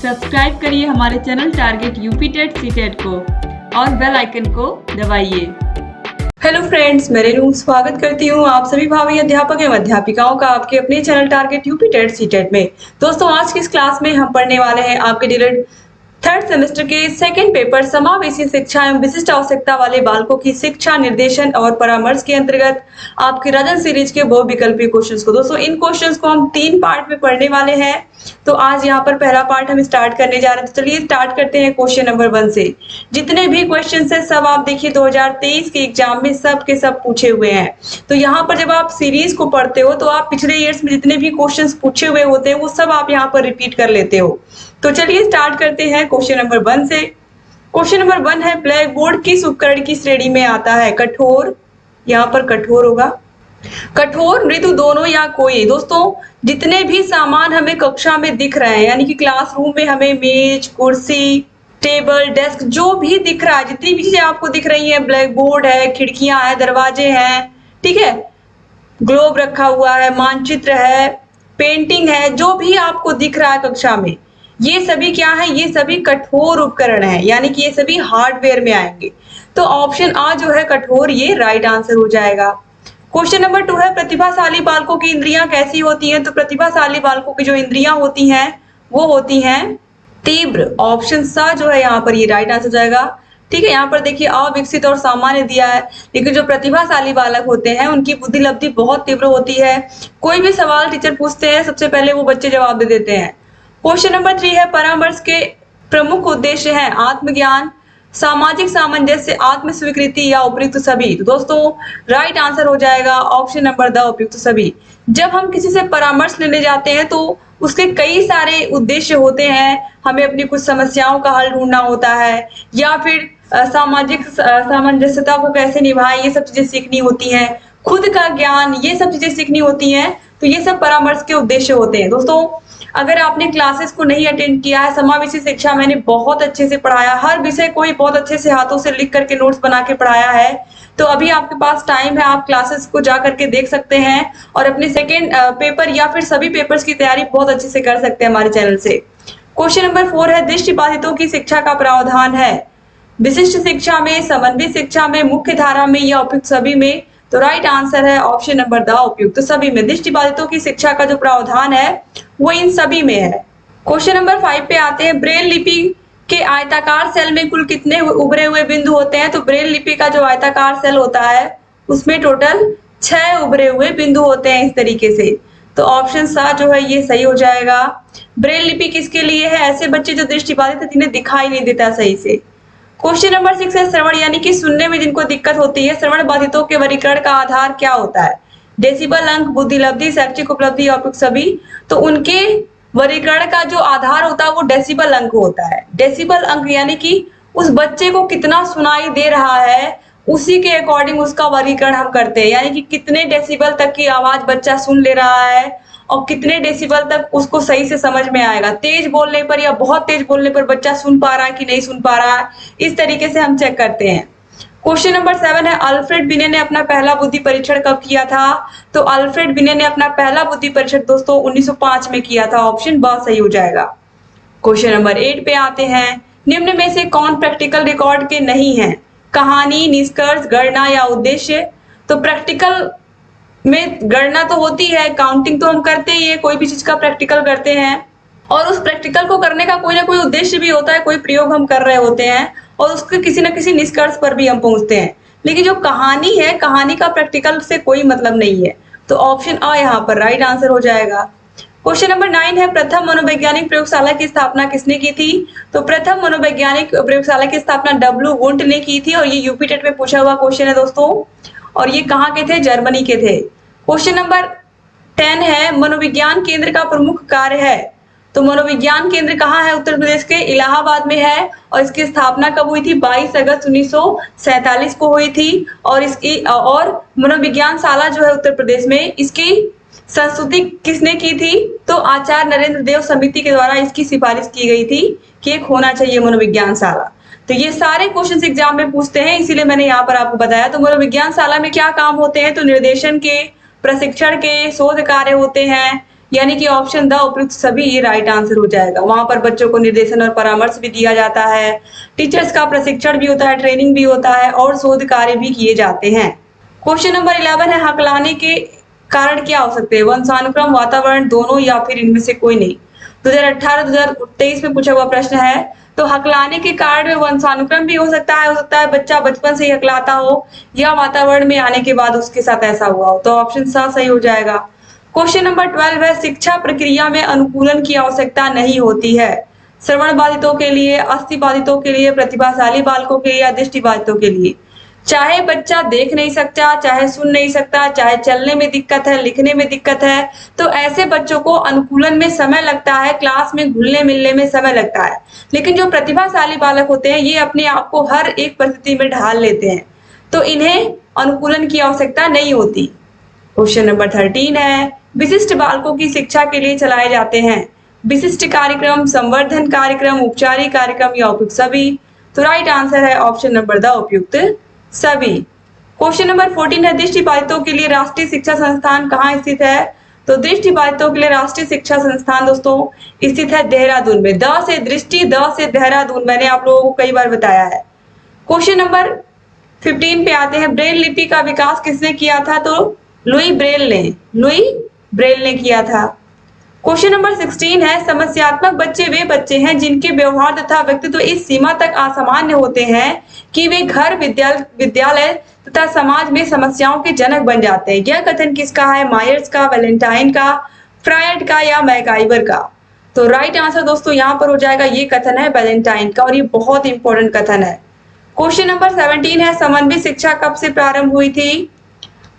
Subscribe करिए हमारे channel target UP TET CTET को और बेल आइकन को दबाइए। हेलो फ्रेंड्स, मैं रेनू स्वागत करती हूँ आप सभी भावी अध्यापक एवं अध्यापिकाओं का आपके अपने channel target UP TET CTET में। दोस्तों, आज की इस क्लास में हम पढ़ने वाले हैं आपके डीएलएड थर्ड सेमेस्टर के सेकंड पेपर समावेशी शिक्षा एवं विशिष्ट आवश्यकता वाले बालकों की शिक्षा निर्देशन और परामर्श के अंतर्गत आपके राजन सीरीज के बहुविकल्पीय क्वेश्चंस को। दोस्तों, इन क्वेश्चंस को हम 3 पार्ट में पढ़ने वाले हैं। तो आज यहाँ पर पहला पार्ट हम स्टार्ट करने जा रहे हैं। तो चलिए स्टार्ट करते हैं क्वेश्चन नंबर 1 से। जितने भी क्वेश्चन है सब आप देखिए 2023 के एग्जाम में सब के सब पूछे हुए हैं। तो यहाँ पर जब आप सीरीज को पढ़ते हो तो आप पिछले ईयर्स में जितने भी क्वेश्चन पूछे हुए होते हैं वो सब आप यहाँ पर रिपीट कर लेते हो। तो चलिए स्टार्ट करते हैं क्वेश्चन नंबर 1 से। क्वेश्चन नंबर 1 है, ब्लैक बोर्ड किस उपकरण की श्रेणी में आता है? कठोर, यहाँ पर कठोर होगा, कठोर, मृदु, दोनों या कोई। दोस्तों, जितने भी सामान हमें कक्षा में दिख रहे हैं, यानी कि क्लासरूम में हमें मेज, कुर्सी, टेबल, डेस्क जो भी दिख रहा है, जितनी भी चीजें आपको दिख रही है, ब्लैक बोर्ड है, खिड़कियां है, दरवाजे हैं, ठीक है, ग्लोब रखा हुआ है, मानचित्र है, पेंटिंग है, जो भी आपको दिख रहा है कक्षा में, ये सभी क्या है? ये सभी कठोर उपकरण है, यानी कि ये सभी हार्डवेयर में आएंगे। तो ऑप्शन आ जो है कठोर, ये राइट आंसर हो जाएगा। क्वेश्चन नंबर 2 है, प्रतिभाशाली बालकों की इंद्रियां कैसी होती हैं? तो प्रतिभाशाली बालकों की जो इंद्रियां होती हैं वो होती हैं तीव्र। ऑप्शन सा जो है यहाँ पर ये राइट आंसर हो जाएगा। ठीक है, यहाँ पर देखिए अविकसित और सामान्य दिया है, लेकिन जो प्रतिभाशाली बालक होते हैं उनकी बुद्धि लब्धि बहुत तीव्र होती है। कोई भी सवाल टीचर पूछते हैं सबसे पहले वो बच्चे जवाब दे देते हैं। क्वेश्चन नंबर 3 है, परामर्श के प्रमुख उद्देश्य हैं आत्मज्ञान, सामाजिक सामंजस्य, आत्म स्वीकृति या उपयुक्त सभी। तो दोस्तों राइट आंसर हो जाएगा ऑप्शन नंबर द उपयुक्त सभी। जब हम किसी से परामर्श लेने जाते हैं तो उसके कई सारे उद्देश्य होते हैं। हमें अपनी कुछ समस्याओं का हल ढूंढना होता है, या फिर सामाजिक सामंजस्यता को कैसे निभाएं, ये सब चीजें सीखनी होती हैं, खुद का ज्ञान, ये सब चीजें सीखनी होती हैं। तो ये सब परामर्श के उद्देश्य होते हैं। दोस्तों, अगर आपने क्लासेस को नहीं अटेंड किया है, समावेशी शिक्षा मैंने बहुत अच्छे से पढ़ाया, हर विषय को ही बहुत अच्छे से हाथों से लिख करके नोट्स बना के पढ़ाया है। तो अभी आपके पास टाइम है, आप क्लासेस को जा करके देख सकते हैं और अपने सेकेंड पेपर या फिर सभी पेपर्स की तैयारी बहुत अच्छे से कर सकते हैं हमारे चैनल से। क्वेश्चन नंबर 4 है, दृष्टिबाधितों की शिक्षा का प्रावधान है विशिष्ट शिक्षा में, संबंधित शिक्षा में, मुख्य धारा में या उपयुक्त सभी में? तो राइट आंसर है ऑप्शन नंबर द उपयुक्त सभी में। दृष्टिबाधितों की शिक्षा का जो प्रावधान है वो इन सभी में है। क्वेश्चन नंबर 5 पे आते हैं, ब्रेल लिपि के आयताकार सेल में कुल कितने उभरे हुए बिंदु होते हैं? तो ब्रेल लिपि का जो आयताकार सेल होता है उसमें टोटल 6 उभरे हुए बिंदु होते हैं इस तरीके से। तो ऑप्शन सा जो है ये सही हो जाएगा। ब्रेल लिपि किसके लिए है? ऐसे बच्चे जो दृष्टिबाधित है जिन्हें दिखाई नहीं देता सही से। क्वेश्चन नंबर 6 है, श्रवण यानी कि सुनने में जिनको दिक्कत होती है, श्रवण बाधितों के वर्गीकरण का आधार क्या होता है? डेसिबल अंक, बुद्धि लब्धि, शैक्षिक उपलब्धि या उपयुक्त सभी? तो उनके वर्गीकरण का जो आधार होता है वो डेसिबल अंक होता है। डेसिबल अंक यानी कि उस बच्चे को कितना सुनाई दे रहा है उसी के अकॉर्डिंग उसका वर्गीकरण हम करते हैं, यानी कि कितने डेसिबल तक की आवाज बच्चा सुन ले रहा है और कितने डेसिबल तक उसको सही से समझ में आएगा। तेज बोलने पर या बहुत तेज बोलने पर बच्चा सुन पा रहा है कि नहीं सुन पा रहा है, इस तरीके से हम चेक करते हैं। क्वेश्चन नंबर 7 है, अल्फ्रेड बिने ने अपना पहला बुद्धि परीक्षण कब किया था? तो अल्फ्रेड बिने ने अपना पहला बुद्धि परीक्षण दोस्तों 1905 में किया था। ऑप्शन ब सही हो जाएगा। क्वेश्चन नंबर 8 पे आते हैं, निम्न में से कौन प्रैक्टिकल रिकॉर्ड के नहीं है? कहानी, निष्कर्ष, गणना या उद्देश्य? तो प्रैक्टिकल में गणना तो होती है, काउंटिंग तो हम करते ही है, कोई भी चीज का प्रैक्टिकल करते हैं और उस प्रैक्टिकल को करने का कोई ना कोई उद्देश्य भी होता है, कोई प्रयोग हम कर रहे होते हैं और उसके किसी न किसी निष्कर्ष पर भी हम पहुंचते हैं। लेकिन जो कहानी है, कहानी का प्रैक्टिकल से कोई मतलब नहीं है। तो ऑप्शन आ यहाँ पर राइट आंसर हो जाएगा। क्वेश्चन नंबर 9 है, प्रथम मनोवैज्ञानिक प्रयोगशाला की स्थापना किसने की थी? तो प्रथम मनोवैज्ञानिक प्रयोगशाला की स्थापना W. वुंट ने की थी और ये यूपी टेट में पूछा हुआ क्वेश्चन है दोस्तों, और ये कहाँ के थे? जर्मनी के थे। क्वेश्चन नंबर 10 है, मनोविज्ञान केंद्र का प्रमुख कार्य है? तो मनोविज्ञान केंद्र कहाँ है? उत्तर प्रदेश के इलाहाबाद में है और इसकी स्थापना कब हुई थी? 22 अगस्त 1947 को हुई थी। और मनोविज्ञान शाला जो है उत्तर प्रदेश में, इसकी संस्तुति किसने की थी? तो आचार्य नरेंद्र देव समिति के द्वारा इसकी सिफारिश की गई थी कि एक होना चाहिए मनोविज्ञान शाला। तो ये सारे क्वेश्चन एग्जाम में पूछते हैं, इसीलिए मैंने यहाँ पर आपको बताया। तो मनोविज्ञान शाला में क्या काम होते हैं? तो निर्देशन के, प्रशिक्षण के, शोध कार्य होते हैं, यानी कि ऑप्शन द उपयुक्त सभी ये राइट आंसर हो जाएगा। वहां पर बच्चों को निर्देशन और परामर्श भी दिया जाता है, टीचर्स का प्रशिक्षण भी होता है, ट्रेनिंग भी होता है और शोध कार्य भी किए जाते हैं। क्वेश्चन नंबर 11 है, हकलाने के कारण क्या हो सकते हैं? वंशानुक्रम, वातावरण, दोनों या फिर इनमें से कोई नहीं। 2018-2023 में पूछा हुआ प्रश्न है। तो हकलाने के कारण में वंशानुक्रम भी हो सकता है बच्चा बचपन से ही हकलाता हो या वातावरण में आने के बाद उसके साथ ऐसा हुआ हो। तो ऑप्शन सा सही हो जाएगा। क्वेश्चन नंबर 12 है, शिक्षा प्रक्रिया में अनुकूलन की आवश्यकता नहीं होती है। श्रवण बाधितों के लिए, अस्थि बाधितों के लिए, प्रतिभाशाली बालकों के लिए या दृष्टि बाधितों के लिए। चाहे बच्चा देख नहीं सकता, चाहे सुन नहीं सकता, चाहे चलने में दिक्कत है, लिखने में दिक्कत है, तो ऐसे बच्चों को अनुकूलन में समय लगता है, क्लास में घुलने मिलने में समय लगता है। लेकिन जो प्रतिभाशाली बालक होते हैं ये अपने आप को हर एक परिस्थिति में ढाल लेते हैं, तो इन्हें अनुकूलन की आवश्यकता नहीं होती। क्वेश्चन नंबर 13 है, विशिष्ट बालकों की शिक्षा के लिए चलाए जाते हैं विशिष्ट कार्यक्रम, संवर्धन कार्यक्रम, उपचारिक कार्यक्रम या उपयुक्त सभी। तो राइट आंसर है ऑप्शन नंबर द उपयुक्त सभी। क्वेश्चन नंबर 14 है, दृष्टिबाधितों के लिए राष्ट्रीय शिक्षा संस्थान कहाँ स्थित है? तो दृष्टिबाधितों के लिए राष्ट्रीय शिक्षा संस्थान दोस्तों स्थित है देहरादून में। द से दृष्टि, द से देहरादून, मैंने आप लोगों को कई बार बताया है। क्वेश्चन नंबर 15 पे आते हैं, ब्रेल लिपि का विकास किसने किया था? तो लुई ब्रेल ने किया था। क्वेश्चन नंबर 16 है, समस्यात्मक बच्चे वे बच्चे हैं जिनके व्यवहार तथा व्यक्तित्व इस सीमा तक असामान्य होते हैं कि वे घर, विद्यालय तथा समाज में समस्याओं के जनक बन जाते हैं। यह कथन किसका है? मायर्स का, वैलेंटाइन का, फ्रायड का या मैकआइवर का? तो राइट आंसर दोस्तों यहाँ पर हो जाएगा, ये कथन है वैलेंटाइन का और ये बहुत इंपॉर्टेंट कथन है। क्वेश्चन नंबर 17 है, समन्वित शिक्षा कब से प्रारंभ हुई थी?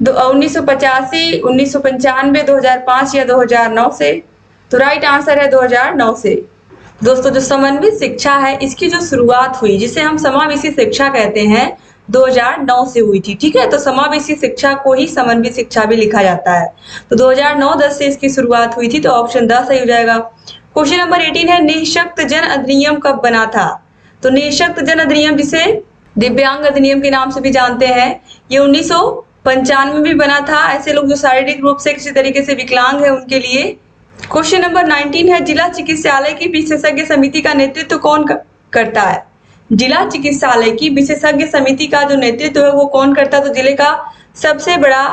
1985, 1995, 2005 या 2009 से? तो राइट आंसर है 2009 से। दोस्तों जो समन्वित शिक्षा है इसकी जो शुरुआत हुई, जिसे हम समावेशी शिक्षा कहते हैं, 2009 से हुई थी। ठीक है, तो समावेशी शिक्षा को ही समन्वित शिक्षा भी लिखा जाता है। तो 2009-10 से इसकी शुरुआत हुई थी, तो ऑप्शन 10 सही हो जाएगा। क्वेश्चन नंबर 18 है, निःशक्त जन अधिनियम कब बना था? तो निःशक्त जन अधिनियम, जिसे दिव्यांग अधिनियम के नाम से भी जानते हैं, ये 1995 में भी बना था। ऐसे लोग जो शारीरिक रूप से किसी तरीके से विकलांग है उनके लिए। क्वेश्चन नंबर 19 है, जिला चिकित्सालय की विशेषज्ञ समिति का नेतृत्व कौन करता है? जिला चिकित्सालय की विशेषज्ञ समिति का जो नेतृत्व है वो कौन करता है? तो जिले का सबसे बड़ा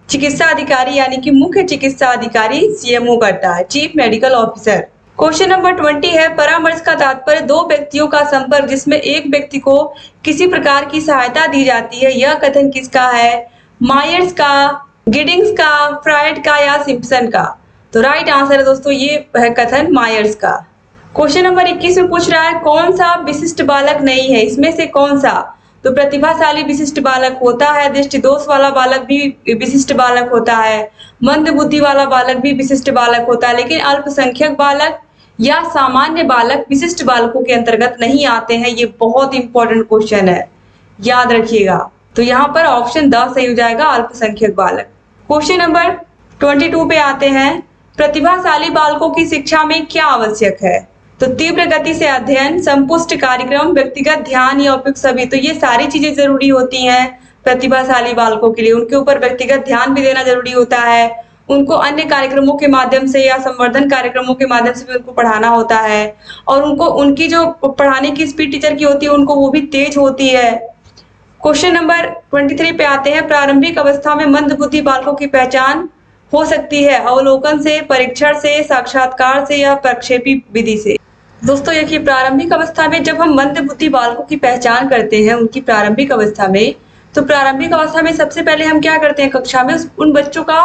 चिकित्सा अधिकारी यानी कि मुख्य चिकित्सा अधिकारी सीएमओ करता है, chief medical officer. Question number 20 है, परामर्श का तात्पर्य दो व्यक्तियों का संपर्क जिसमें एक व्यक्ति को किसी प्रकार की सहायता दी जाती है। यह कथन किसका है? मायर्स का, गिडिंग्स का, फ्रायड का या सिम्पसन का? तो राइट आंसर है दोस्तों ये है कथन मायर्स का। क्वेश्चन नंबर 21 में पूछ रहा है, कौन सा विशिष्ट बालक नहीं है? इसमें से कौन सा? तो प्रतिभाशाली विशिष्ट बालक होता है, दृष्टि दोष वाला बालक भी विशिष्ट बालक होता है, मंद बुद्धि वाला बालक भी विशिष्ट बालक होता है, लेकिन अल्पसंख्यक बालक या सामान्य बालक विशिष्ट बालकों के अंतर्गत नहीं आते हैं। ये बहुत इंपॉर्टेंट क्वेश्चन है, याद रखिएगा। तो यहाँ पर ऑप्शन द सही हो जाएगा, अल्पसंख्यक बालक। क्वेश्चन नंबर 22 पे आते हैं, प्रतिभाशाली बालकों की शिक्षा में क्या आवश्यक है? तो तीव्र गति से अध्ययन, संपुष्ट कार्यक्रम, व्यक्तिगत ध्यान या उपयुक्त सभी। तो ये सारी चीजें जरूरी होती हैं प्रतिभाशाली बालकों के लिए। उनके ऊपर व्यक्तिगत ध्यान भी देना जरूरी होता है, उनको अन्य कार्यक्रमों के माध्यम से या संवर्धन कार्यक्रमों के माध्यम से भी उनको पढ़ाना होता है, और उनको उनकी जो पढ़ाने की स्पीड टीचर की होती है उनको वो भी तेज होती है। क्वेश्चन नंबर 23 पे आते हैं, प्रारंभिक अवस्था में मंद बुद्धि बालकों की पहचान हो सकती है अवलोकन से, परीक्षण से, साक्षात्कार से या प्रक्षेपी विधि से। दोस्तों देखिए, प्रारंभिक अवस्था में जब हम मंद बुद्धि बालकों की पहचान करते हैं उनकी प्रारंभिक अवस्था में, तो प्रारंभिक अवस्था में सबसे पहले हम क्या करते हैं? कक्षा में उन बच्चों का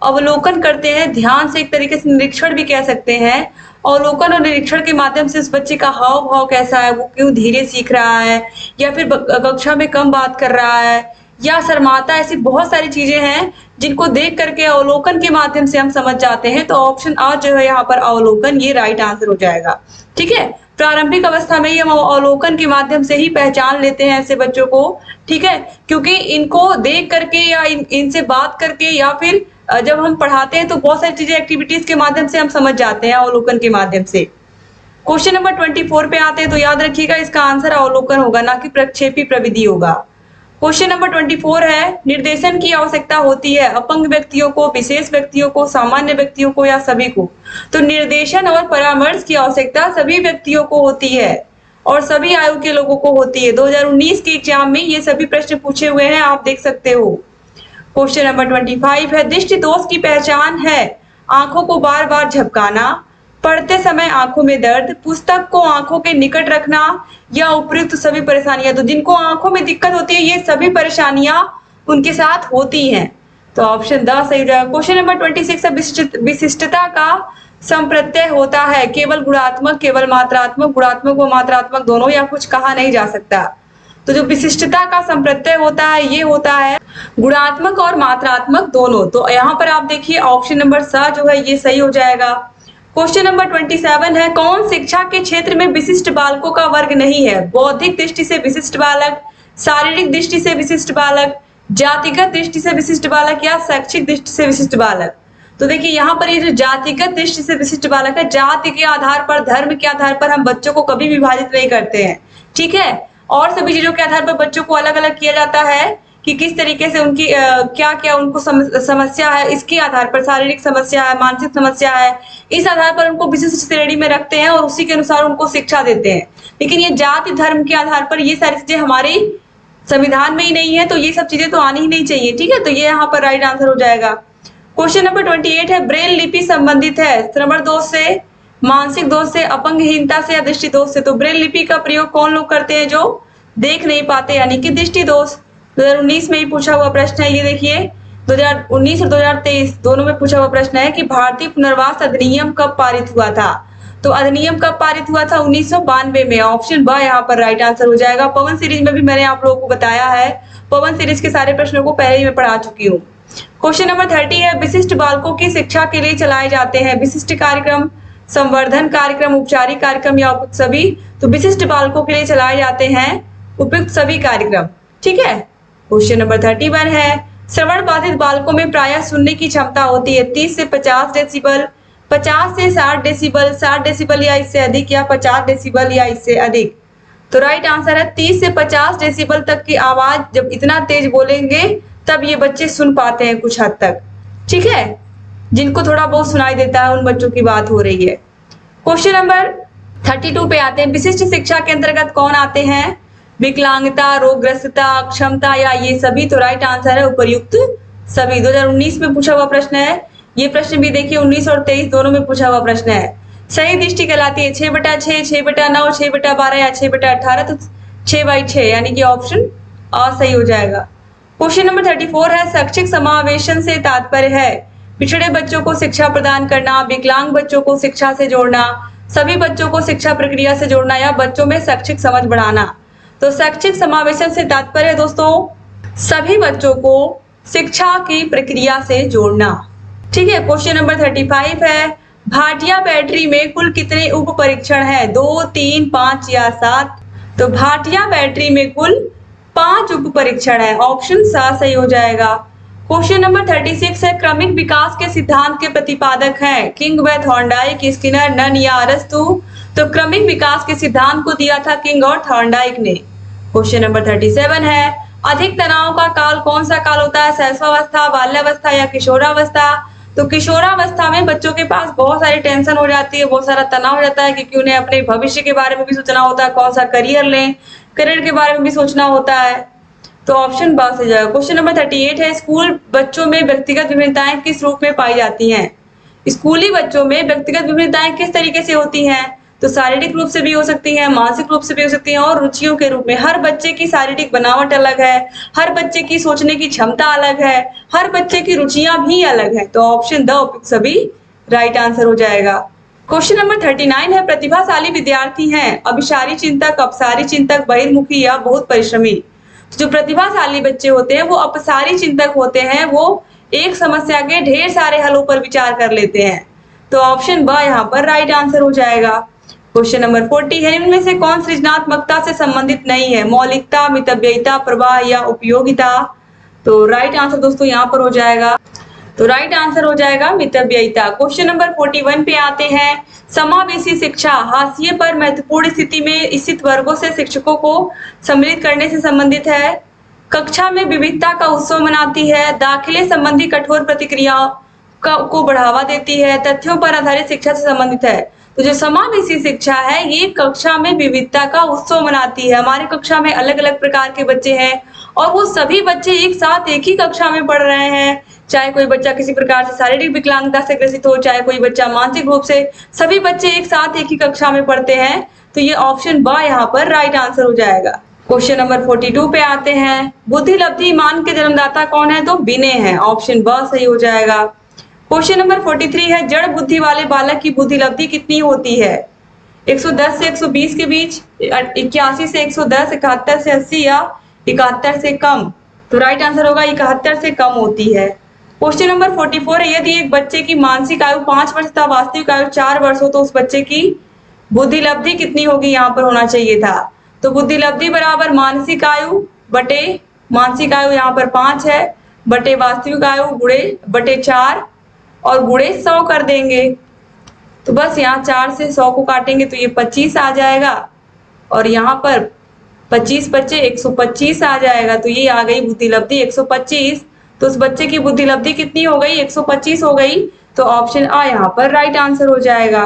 अवलोकन करते हैं, ध्यान से, एक तरीके से निरीक्षण भी कह सकते हैं। अवलोकन और निरीक्षण के माध्यम से उस बच्चे का हाव भाव कैसा है, वो क्यों धीरे सीख रहा है, या फिर कक्षा में कम बात कर रहा है या शर्माता, ऐसी बहुत सारी चीजें हैं जिनको देख करके अवलोकन के माध्यम से हम समझ जाते हैं। तो ऑप्शन आ जो है यहाँ पर अवलोकन, ये राइट आंसर हो जाएगा। ठीक है, प्रारंभिक अवस्था में ही हम अवलोकन के माध्यम से ही पहचान लेते हैं ऐसे बच्चों को। ठीक है, क्योंकि इनको देख करके या इनसे बात करके या फिर जब हम पढ़ाते हैं तो बहुत सारी चीजें एक्टिविटीज के माध्यम से हम समझ जाते हैं, अवलोकन के माध्यम से। क्वेश्चन नंबर 24 पे आते हैं, तो याद रखिएगा इसका आंसर अवलोकन होगा, ना कि प्रक्षेपी प्रविधि होगा। क्वेश्चन नंबर 24 है, निर्देशन की आवश्यकता होती है अपंग व्यक्तियों को, विशेष व्यक्तियों को, सामान्य व्यक्तियों को या सभी को? तो निर्देशन और परामर्श की आवश्यकता सभी व्यक्तियों को होती है और सभी आयु के लोगों को होती है। 2019 के एग्जाम में ये सभी प्रश्न पूछे हुए हैं, आप देख सकते हो। क्वेश्चन नंबर 25 है, दृष्टि दोष की पहचान है आंखों को बार बार झपकाना, पढ़ते समय आंखों में दर्द, पुस्तक को आंखों के निकट रखना या उपयुक्त सभी परेशानियां। तो जिनको आंखों में दिक्कत होती है ये सभी परेशानियां उनके साथ होती हैं। तो ऑप्शन द सही हो जाएगा। क्वेश्चन नंबर 26 है, विशिष्टता का संप्रत्यय होता है केवल गुणात्मक, केवल मात्रात्मक, गुणात्मक व मात्रात्मक दोनों, या कुछ कहा नहीं जा सकता। तो जो विशिष्टता का संप्रत्यय होता है ये होता है गुणात्मक और मात्रात्मक दोनों। तो यहाँ पर आप देखिए ऑप्शन नंबर स जो है ये सही हो जाएगा। क्वेश्चन नंबर 27 है, कौन शिक्षा के क्षेत्र में विशिष्ट बालकों का वर्ग नहीं है? बौद्धिक दृष्टि से विशिष्ट बालक, शारीरिक दृष्टि से विशिष्ट बालक, जातिगत दृष्टि से विशिष्ट बालक या शैक्षिक दृष्टि से विशिष्ट बालक? तो देखिए यहाँ पर ये जो जातिगत दृष्टि से विशिष्ट बालक है, जाति के आधार पर, धर्म के आधार पर हम बच्चों को कभी विभाजित नहीं करते हैं, ठीक है। और सभी चीजों के आधार पर बच्चों को अलग अलग किया जाता है कि किस तरीके से उनकी क्या क्या उनको समस्या है, इसके आधार पर शारीरिक समस्या है, मानसिक समस्या है, इस आधार पर उनको विशिष्ट श्रेणी में रखते हैं और उसी के अनुसार उनको शिक्षा देते हैं। लेकिन ये जाति धर्म के आधार पर ये सारी चीजें हमारे संविधान में ही नहीं है, तो ये सब चीजें तो आनी ही नहीं चाहिए, ठीक है। तो ये यहाँ पर राइट आंसर हो जाएगा। क्वेश्चन नंबर 28 है, ब्रेल लिपि संबंधित है श्रवण दोष से, मानसिक दोष से, अपंगहीनता से या दृष्टि दोष से? तो ब्रेल लिपि का प्रयोग कौन लोग करते हैं? जो देख नहीं पाते, यानी कि दृष्टि दोष। 2019 में ही पूछा हुआ प्रश्न है, ये देखिए 2019 और 2023 दोनों में पूछा हुआ प्रश्न है कि भारतीय पुनर्वास अधिनियम कब पारित हुआ था? तो अधिनियम कब पारित हुआ था? 1992 में। ऑप्शन ब यहाँ पर राइट आंसर हो जाएगा। पवन सीरीज में भी मैंने आप लोगों को बताया है, पवन सीरीज के सारे प्रश्नों को पहले ही मैं पढ़ा चुकी हूँ। क्वेश्चन नंबर 30 है, विशिष्ट बालकों की शिक्षा के लिए चलाए जाते हैं विशिष्ट कार्यक्रम, संवर्धन कार्यक्रम, उपचारिक कार्यक्रम या उपयुक्त सभी? तो विशिष्ट बालकों के लिए चलाए जाते हैं उपयुक्त सभी कार्यक्रम, ठीक है। क्वेश्चन नंबर 31 है, श्रवण बाधित बालकों में प्रायः सुनने की क्षमता होती है 30 से 50 डेसिबल, 50 से 60 डेसिबल, 60 डेसिबल या इससे अधिक, या 50 डेसिबल या इससे अधिक? तो राइट आंसर है 30 से 50 डेसिबल तक की आवाज जब इतना तेज बोलेंगे तब ये बच्चे सुन पाते हैं कुछ हद तक, ठीक है। जिनको थोड़ा बहुत सुनाई देता है उन बच्चों की बात हो रही है। क्वेश्चन नंबर 32 पे आते हैं, विशिष्ट शिक्षा के अंतर्गत कौन आते हैं? विकलांगता, रोगग्रस्तता, अक्षमता या ये सभी? तो राइट आंसर है उपर्युक्त सभी। 2019 में पूछा हुआ प्रश्न है, ये प्रश्न भी देखिए 19 और 23 दोनों में पूछा हुआ प्रश्न है। सही दृष्टि कहलाती है 6/6, 6/9, 6/12 या 6/18? तो 6/6 यानी कि ऑप्शन अ सही हो जाएगा। क्वेश्चन नंबर 34 है, शैक्षिक समावेशन से तात्पर्य है पिछड़े बच्चों को शिक्षा प्रदान करना, विकलांग बच्चों को शिक्षा से जोड़ना, सभी बच्चों को शिक्षा प्रक्रिया से जोड़ना या बच्चों में शैक्षिक समझ बढ़ाना? तो शैक्षिक समावेशन से तात्पर्य दोस्तों सभी बच्चों को शिक्षा की प्रक्रिया से जोड़ना, ठीक है। क्वेश्चन नंबर 35 है, भाटिया बैटरी में कुल कितने उप परीक्षण है? 2, 3, 5 या 7? तो भाटिया बैटरी में कुल 5 उप परीक्षण है, ऑप्शन सा सही हो जाएगा। क्वेश्चन नंबर 36 है, क्रमिक विकास के सिद्धांत के प्रतिपादक हैं किंग व थॉर्नडाइक, स्किनर, नन या अरस्तु? तो क्रमिक विकास के सिद्धांत को दिया था किंग और थॉर्नडाइक ने। क्वेश्चन नंबर 37 है, अधिक तनाव का काल कौन सा काल होता है? शैशवावस्था, बाल्यावस्था या किशोरावस्था? तो किशोरावस्था में बच्चों के पास बहुत सारी टेंशन हो जाती है, बहुत सारा तनाव हो जाता है, क्योंकि उन्हें अपने भविष्य के बारे में भी सोचना होता है, कौन सा करियर लें, करियर के बारे में भी सोचना होता है। तो ऑप्शन बा से जाएगा। क्वेश्चन नंबर 38 है, स्कूल बच्चों में व्यक्तिगत विभिन्नताएं किस रूप में पाई जाती हैं? स्कूली बच्चों में व्यक्तिगत विभिन्नताएं किस तरीके से होती हैं? तो शारीरिक रूप से भी हो सकती है, मानसिक रूप से भी हो सकती है और रुचियों के रूप में। हर बच्चे की शारीरिक बनावट अलग है, हर बच्चे की सोचने की क्षमता अलग है, हर बच्चे की रुचियां भी अलग है। तो ऑप्शन द उपयुक्त सभी राइट आंसर हो जाएगा। क्वेश्चन नंबर 39 है, प्रतिभाशाली विद्यार्थी हैं अभिसारी चिंतक, अपसारी चिंतक, बहिर्मुखी या बहुत परिश्रमी? जो प्रतिभाशाली बच्चे होते हैं वो अपसारी चिंतक होते हैं, वो एक समस्या के ढेर सारे हलों पर विचार कर लेते हैं। तो ऑप्शन ब यहाँ पर राइट आंसर हो जाएगा। क्वेश्चन नंबर 40 है, इनमें से कौन सृजनात्मकता से संबंधित नहीं है? मौलिकता, मितव्ययिता, प्रवाह या उपयोगिता? तो राइट आंसर दोस्तों यहाँ पर हो जाएगा, तो राइट आंसर हो जाएगा मितव्ययिता। क्वेश्चन नंबर 41 पे आते हैं, समावेशी शिक्षा हाशिए पर महत्वपूर्ण स्थिति में स्थित वर्गों से शिक्षकों को सम्मिलित करने से संबंधित है। कक्षा में विविधता का उत्सव मनाती है, दाखिले संबंधी कठोर प्रतिक्रिया को बढ़ावा देती है, तथ्यों पर आधारित शिक्षा से संबंधित है। तो जो समावेशी शिक्षा है ये कक्षा में विविधता का उत्सव मनाती है। हमारे कक्षा में अलग अलग प्रकार के बच्चे हैं और वो सभी बच्चे एक साथ एक ही कक्षा में पढ़ रहे हैं। चाहे कोई बच्चा किसी प्रकार से शारीरिक विकलांगता से ग्रसित हो, चाहे कोई बच्चा मानसिक रूप से, सभी बच्चे एक साथ एक ही कक्षा में पढ़ते हैं। तो ये ऑप्शन ब यहाँ पर राइट आंसर हो जाएगा। क्वेश्चन नंबर 42 पे आते हैं। बुद्धि लब्धि मान के जन्मदाता कौन है? तो विनय है। ऑप्शन ब सही हो जाएगा। क्वेश्चन नंबर 43 है। जड़ बुद्धि वाले बालक की बुद्धि लब्धि कितनी होती है? 110 से 120 के बीच, 81 से 110, 71 से 80 या 71 से कम? तो राइट आंसर होगा 71 से कम होती है। क्वेश्चन नंबर 44 है। यदि एक बच्चे की मानसिक आयु 5 वर्ष तथा वास्तविक आयु 4 वर्ष हो तो उस बच्चे की बुद्धि लब्धि कितनी होगी? यहाँ पर होना चाहिए था। तो बुद्धि लब्धि बराबर मानसिक आयु बटे, मानसिक आयु यहाँ पर 5 है, बटे वास्तविक आयु गुणे बटे 4 और गुणे 100 कर देंगे। तो बस यहाँ 4 से 100 को काटेंगे तो ये 25 आ जाएगा और यहाँ पर 25 बच्चे 125 आ जाएगा। तो ये आ गई बुद्धि लब्धि 125। तो उस बच्चे की बुद्धि लब्धि कितनी हो गई? 125 हो गई। तो ऑप्शन आ यहाँ पर राइट आंसर हो जाएगा।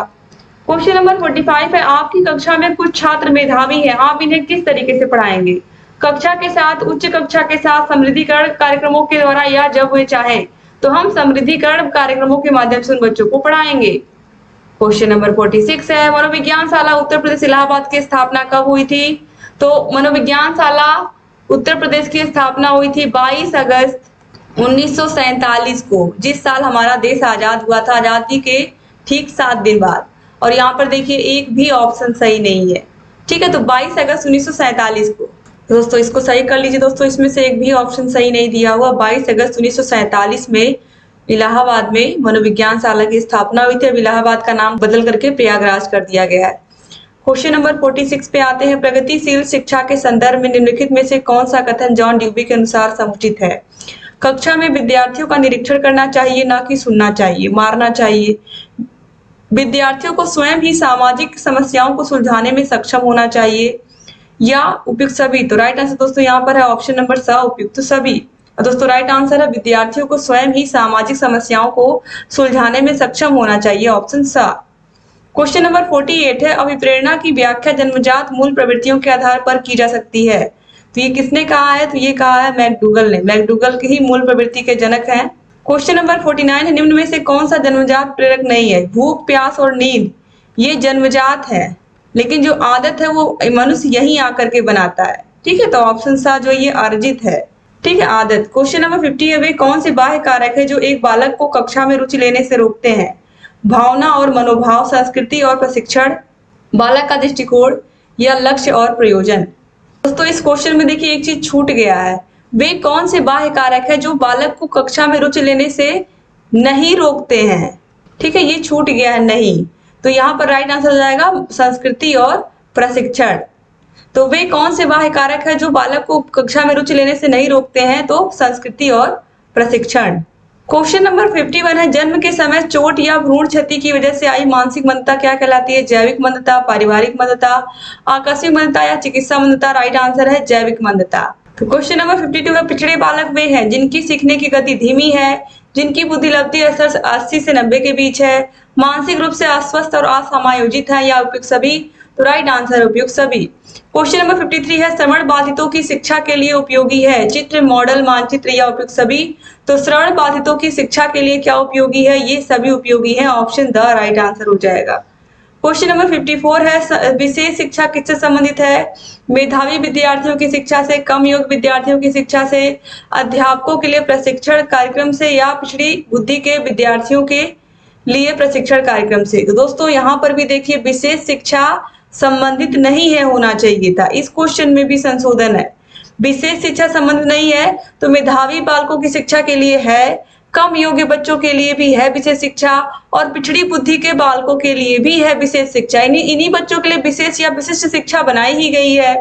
क्वेश्चन नंबर 45 है। आपकी कक्षा में कुछ छात्र मेधावी हैं, आप इन्हें किस तरीके से पढ़ाएंगे? कक्षा के साथ, उच्च कक्षा के साथ, समृद्धिकरण कार्यक्रमों के द्वारा या जब वे चाहे? तो हम समृद्धिकरण कार्यक्रमों के माध्यम से उन बच्चों को पढ़ाएंगे। क्वेश्चन नंबर 46 है। मनोविज्ञान शाला उत्तर प्रदेश इलाहाबाद की स्थापना कब हुई थी? तो मनोविज्ञान शाला उत्तर प्रदेश की स्थापना हुई थी 22 अगस्त 1947 को, जिस साल हमारा देश आजाद हुआ था, आजादी के ठीक 7 दिन बाद। और यहाँ पर देखिए एक भी ऑप्शन सही नहीं है। ठीक है, तो 22 अगस्त 1947 को। दोस्तों इसको सही कर लीजिए। दोस्तों इसमें से एक भी ऑप्शन सही नहीं दिया हुआ। 22 अगस्त 1947 में इलाहाबाद में मनोविज्ञान शाला की स्थापना हुई थी। अब इलाहाबाद का नाम बदल करके प्रयागराज कर दिया गया है। क्वेश्चन नंबर 46 पे आते हैं। प्रगतिशील शिक्षा के संदर्भ में निम्नलिखित में से कौन सा कथन जॉन ड्यूबी के अनुसार समुचित है? कक्षा में विद्यार्थियों का निरीक्षण करना चाहिए, ना कि सुनना चाहिए, मारना चाहिए। विद्यार्थियों को स्वयं ही सामाजिक समस्याओं को सुलझाने में सक्षम होना चाहिए, या उपयुक्त सभी? तो राइट आंसर दोस्तों यहाँ पर है ऑप्शन नंबर स, उपयुक्त सभी। दोस्तों राइट आंसर है विद्यार्थियों को स्वयं ही सामाजिक समस्याओं को सुलझाने में सक्षम होना चाहिए, ऑप्शन स। क्वेश्चन नंबर 48 है। अभिप्रेरणा की व्याख्या जन्मजात मूल प्रवृत्तियों के आधार पर की जा सकती है। तो ये किसने कहा है? तो ये कहा है मैकडूगल ने। मैकडूगल के ही मूल प्रवृत्ति के जनक हैं। क्वेश्चन नंबर 49 है। निम्न में से कौन सा जन्मजात प्रेरक नहीं है? भूख, प्यास और नींद ये जन्मजात है, लेकिन जो आदत है वो मनुष्य यहीं आकर के बनाता है। ठीक है, तो ऑप्शन सा जो ये अर्जित है। ठीक है, आदत। क्वेश्चन नंबर 50 है। वे कौन से बाह्य कारक है जो एक बालक को कक्षा में रुचि लेने से रोकते हैं? भावना और मनोभाव, संस्कृति और प्रशिक्षण, बालक का दृष्टिकोण, या लक्ष्य और प्रयोजन? दोस्तों इस क्वेश्चन में देखिए एक चीज छूट गया है। वे कौन से बाह्य कारक है जो बालक को कक्षा में रुचि लेने से नहीं रोकते हैं? ठीक है, ये छूट गया है नहीं। तो यहाँ पर राइट आंसर हो जाएगा संस्कृति और प्रशिक्षण। तो वे कौन से बाह्य कारक है जो बालक को कक्षा में रुचि लेने से नहीं रोकते हैं? तो संस्कृति और प्रशिक्षण। क्वेश्चन नंबर 51 है। जन्म के समय चोट या भ्रूण क्षति की वजह से आई मानसिक मंदता क्या कहलाती है? जैविक मंदता, पारिवारिक मंदता, आकस्मिक मंदता या चिकित्सा मंदता? राइट आंसर है जैविक मंदता। तो क्वेश्चन नंबर 52 है। पिछड़े बालक वे हैं जिनकी सीखने की गति धीमी है, जिनकी बुद्धि लब्धि 80 से 90 के बीच है, मानसिक रूप से अस्वस्थ और असमायोजित है, या उपयुक्त सभी? तो राइट आंसर उपयुक्त सभी। क्वेश्चन नंबर 53 है। श्रवण बाधितों की शिक्षा के लिए उपयोगी है चित्र, मॉडल, मानचित्र, या उपयुक्त सभी? तो श्रवण बाधितों की शिक्षा के लिए क्या उपयोगी है? ये सभी उपयोगी है, ऑप्शन द राइट आंसर हो जाएगा। क्वेश्चन नंबर 54 है। विशेष शिक्षा किससे संबंधित है? मेधावी विद्यार्थियों की शिक्षा से, कम योग्य विद्यार्थियों की शिक्षा से, अध्यापकों के लिए प्रशिक्षण कार्यक्रम से, या पिछड़ी बुद्धि के विद्यार्थियों के लिए प्रशिक्षण कार्यक्रम से? तो दोस्तों यहाँ पर भी देखिए विशेष शिक्षा संबंधित नहीं है, होना चाहिए था। इस क्वेश्चन में भी संशोधन है। विशेष शिक्षा संबंधित नहीं है तो मेधावी बालकों की शिक्षा के लिए है, कम योग्य बच्चों के लिए भी है विशेष शिक्षा, और पिछड़ी बुद्धि के बालकों के लिए भी है विशेष शिक्षा। इन्हीं बच्चों के लिए विशेष या विशिष्ट शिक्षा बनाई ही गई है।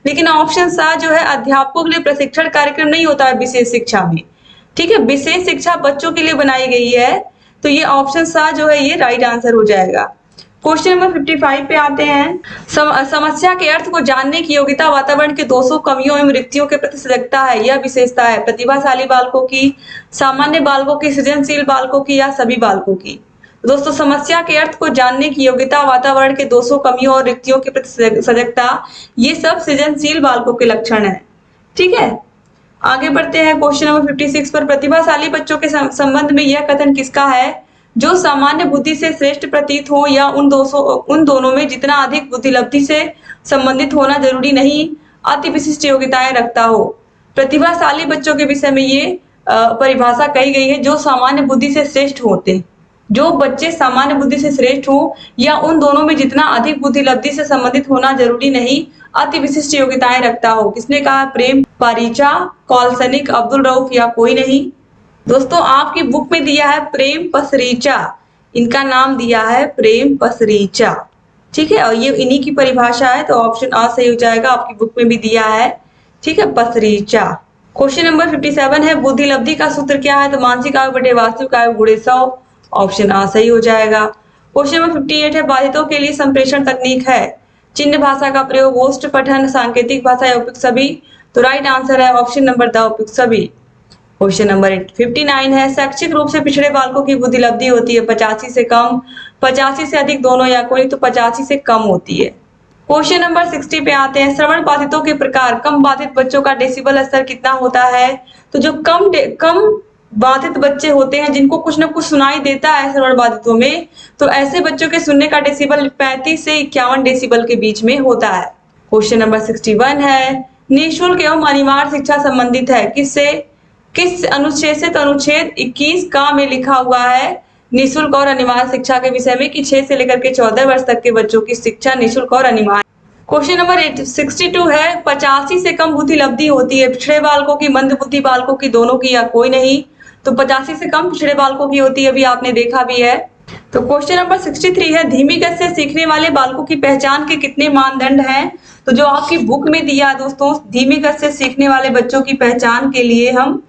लेकिन ऑप्शन सा जो है अध्यापकों के लिए प्रशिक्षण कार्यक्रम नहीं होता है विशेष शिक्षा में। ठीक है, विशेष शिक्षा बच्चों के लिए बनाई गई है। तो ये ऑप्शन सा जो है ये राइट आंसर हो जाएगा। क्वेश्चन नंबर 55 पे आते हैं। समस्या के अर्थ को जानने की योग्यता वातावरण के दोषों, कमियों एवं रिक्तियों के प्रति सजगता है। यह विशेषता है प्रतिभाशाली बालकों की, सामान्य बालकों की, सृजनशील बालकों की या सभी बालकों की। दोस्तों, समस्या के अर्थ को जानने की योग्यता, वातावरण के दोषों, कमियों और रिक्तियों के प्रति सजगता, ये सब सृजनशील बालकों के लक्षण है। ठीक है, आगे बढ़ते हैं क्वेश्चन नंबर 56 पर। प्रतिभाशाली बच्चों के संबंध में यह कथन किसका है? जो सामान्य बुद्धि से श्रेष्ठ प्रतीत हो या उन दोनों में जितना अधिक बुद्धिलब्धि से संबंधित होना जरूरी नहीं, अति विशिष्ट योग्यताएं रखता हो। प्रतिभाशाली बच्चों के विषय में ये परिभाषा कही गई है, जो सामान्य बुद्धि से श्रेष्ठ होते, जो बच्चे सामान्य बुद्धि से श्रेष्ठ हो या उन दोनों में जितना अधिक बुद्धिलब्धि से संबंधित होना जरूरी नहीं, अति विशिष्ट योग्यताएं रखता हो। किसने कहा? प्रेम पारीचा, कॉलसनिक, अब्दुल रऊफ या कोई नहीं। दोस्तों, आपकी बुक में दिया है प्रेम पसरीचा, इनका नाम दिया है प्रेम पसरीचा। ठीक है, और ये इन्हीं की परिभाषा है, तो ऑप्शन आ सही हो जाएगा। आपकी बुक में भी दिया है, ठीक है, पसरीचा। क्वेश्चन नंबर 57 है, बुद्धिलब्धि का सूत्र क्या है? तो मानसिक आयु बटे वास्तविक आयु गुणे 100, ऑप्शन आ सही हो जाएगा। क्वेश्चन नंबर 58 है, बाधितों के लिए संप्रेषण तकनीक है चिन्ह भाषा का प्रयोग, ओष्ठ पठन, सांकेतिक भाषा या उपयुक्त सभी। तो राइट आंसर है ऑप्शन नंबर द, उपयुक्त सभी। क्वेश्चन नंबर 59 है, शैक्षिक रूप से पिछड़े बालकों की बुद्धिलब्धि होती है 85 से कम, 85 से अधिक, दोनों या कोई। तो 85 से कम होती है। क्वेश्चन नंबर 60 पे आते हैं, श्रवण बाधितों के प्रकार। कम बाधित बच्चों का डेसिबल स्तर कितना होता है? तो जो कम बाधित बच्चे होते हैं, जिनको कुछ ना कुछ सुनाई देता है श्रवण बाधितों में, तो ऐसे बच्चों के सुनने का डेसिबल 35 से 51 डेसिबल के बीच में होता है। क्वेश्चन नंबर 61 है, निःशुल्क एवं अनिवार्य शिक्षा संबंधित है किससे? किस अनुच्छेद से? तो अनुच्छेद 21 का में लिखा हुआ है निःशुल्क और अनिवार्य शिक्षा के विषय में कि 6 से लेकर के 14 वर्ष तक के बच्चों की शिक्षा निःशुल्क और अनिवार्य। क्वेश्चन नंबर 62 है, 85 से कम बुद्धिलब्धि होती है पिछड़े बालकों की, मंद बुद्धि बालकों की, दोनों की या कोई नहीं। तो 85 से कम पिछड़े बालकों की होती है, अभी आपने देखा भी है। तो क्वेश्चन नंबर 63 है, धीमी गति से सीखने वाले बालकों की पहचान के कितने मानदंड हैं? तो जो आपकी बुक में दिया है दोस्तों, धीमी गति से सीखने वाले बच्चों की पहचान के लिए हम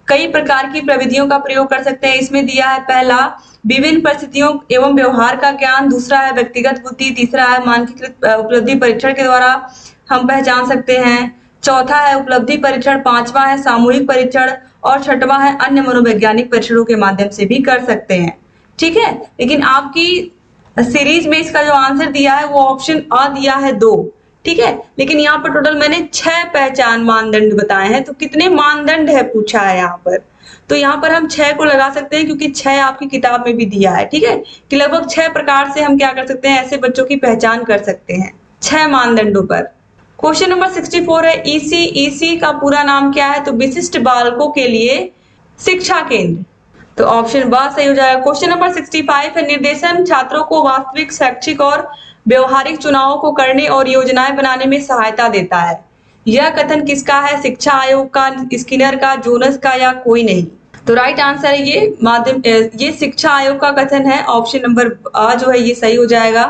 कई प्रकार की प्रविधियों का प्रयोग कर सकते हैं। इसमें दिया है, पहला विभिन्न परिस्थितियों एवं व्यवहार का ज्ञान, दूसरा है व्यक्तिगत बुद्धि, तीसरा है मानकीकृत उपलब्धि परीक्षण के द्वारा हम पहचान सकते हैं, चौथा है उपलब्धि परीक्षण, पांचवा है सामूहिक परीक्षण और छठवां है अन्य मनोवैज्ञानिक परीक्षणों के माध्यम से भी कर सकते हैं। ठीक है, लेकिन आपकी सीरीज में इसका जो आंसर दिया है वो ऑप्शन आ दिया है 2। ठीक है, लेकिन यहाँ पर टोटल मैंने 6 पहचान मानदंड बताए हैं। तो कितने मानदंड है पूछा है यहाँ पर, तो यहाँ पर हम 6 को लगा सकते हैं, क्योंकि 6 आपकी किताब में भी दिया है। ठीक है, कि लगभग 6 प्रकार से हम क्या कर सकते हैं, ऐसे बच्चों की पहचान कर सकते हैं 6 मानदंडों पर। क्वेश्चन नंबर 64 है, ईसी का पूरा नाम क्या है? तो विशिष्ट बालकों के लिए शिक्षा केंद्र। तो ऑप्शन बा सही हो जाएगा। क्वेश्चन नंबर 65 है, निर्देशन छात्रों को वास्तविक शैक्षिक और व्यवहारिक चुनावों को करने और योजनाएं बनाने में सहायता देता है। यह कथन किसका है? शिक्षा आयोग का, स्किनर का, जोनस का या कोई नहीं। तो राइट आंसर है ये शिक्षा आयोग का कथन है। ऑप्शन नंबर आ जो है ये सही हो जाएगा।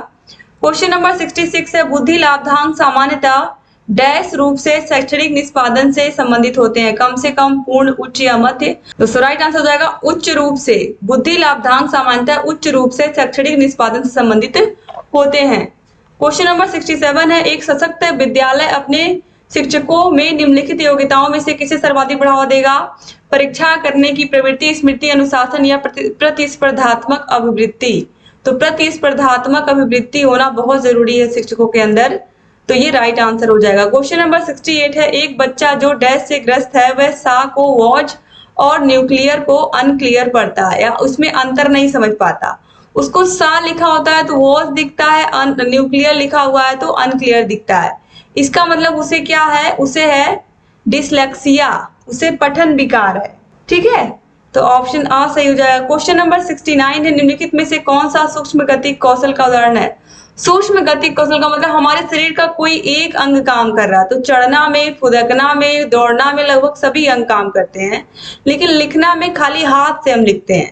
क्वेश्चन नंबर 66 है, बुद्धि लाभांक सामान्यतः डैश रूप से शैक्षणिक निष्पादन से संबंधित होते हैं, कम से कम, पूर्ण, उच्च या मध्य। तो राइट आंसर हो जाएगा उच्च रूप से। बुद्धि लाभांक सामान्यतः उच्च रूप से शैक्षणिक निष्पादन से संबंधित होते हैं। क्वेश्चन नंबर 67 है, एक सशक्त विद्यालय अपने शिक्षकों में निम्नलिखित योग्यताओं में से किसे सर्वाधिक बढ़ावा देगा? परीक्षा करने की प्रवृत्ति, स्मृति, अनुशासन या प्रतिस्पर्धात्मक अभिवृत्ति। तो प्रतिस्पर्धात्मक अभिवृत्ति होना बहुत जरूरी है शिक्षकों के अंदर, तो ये राइट आंसर हो जाएगा। क्वेश्चन नंबर 68 है, एक बच्चा जो डैश से ग्रस्त है वह सा को वॉच और न्यूक्लियर को अनक्लियर पढ़ता है, या उसमें अंतर नहीं समझ पाता। उसको सा लिखा होता है तो वॉच दिखता है, न्यूक्लियर लिखा हुआ है तो अनक्लियर दिखता है। इसका मतलब उसे क्या है? उसे है डिसलेक्सिया, उसे पठन विकार है। ठीक है, तो ऑप्शन आ सही हो जाएगा। क्वेश्चन नंबर 69 है, निम्नलिखित में से कौन सा सूक्ष्म गतिक कौशल का उदाहरण है? सूक्ष्म गतिक कौशल का मतलब हमारे शरीर का कोई एक अंग काम कर रहा है। तो चढ़ना में, फुदकना में, दौड़ना में लगभग सभी अंग काम करते हैं, लेकिन लिखना में खाली हाथ से हम लिखते हैं।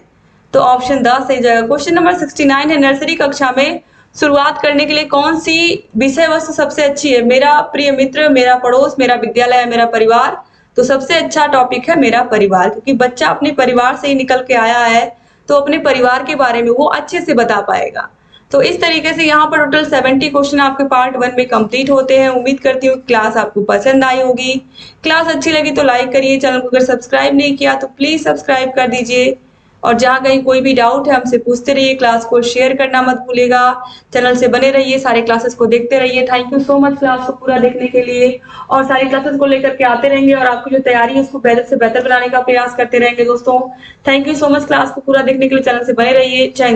तो ऑप्शन 10 सही जाएगा। क्वेश्चन नंबर 69 है, नर्सरी कक्षा में शुरुआत करने के लिए कौन सी विषय वस्तु सबसे अच्छी है? मेरा प्रिय मित्र, मेरा पड़ोस, मेरा विद्यालय, मेरा परिवार। तो सबसे अच्छा टॉपिक है मेरा परिवार, क्योंकि बच्चा अपने परिवार से ही निकल के आया है, तो अपने परिवार के बारे में वो अच्छे से बता पाएगा। तो इस तरीके से यहाँ पर टोटल 70 क्वेश्चन आपके पार्ट 1 में कंप्लीट होते हैं। उम्मीद करती हूँ क्लास आपको पसंद आई होगी। क्लास अच्छी लगी तो लाइक करिए, चैनल को अगर सब्सक्राइब नहीं किया तो प्लीज सब्सक्राइब कर दीजिए और जहाँ कहीं कोई भी डाउट है हमसे पूछते रहिए। क्लास को शेयर करना मत भूलिएगा। चैनल से बने रहिए, सारे क्लासेस को देखते रहिए। Thank you so much class को पूरा देखने के लिए, और सारी क्लासेस को लेकर के आते रहेंगे और आपकी जो तैयारी है उसको बेहतर से बेहतर बनाने का प्रयास करते रहेंगे दोस्तों। Thank you so much class को पूरा देखने के लिए, चैनल से बने रहिए। जय हिंद।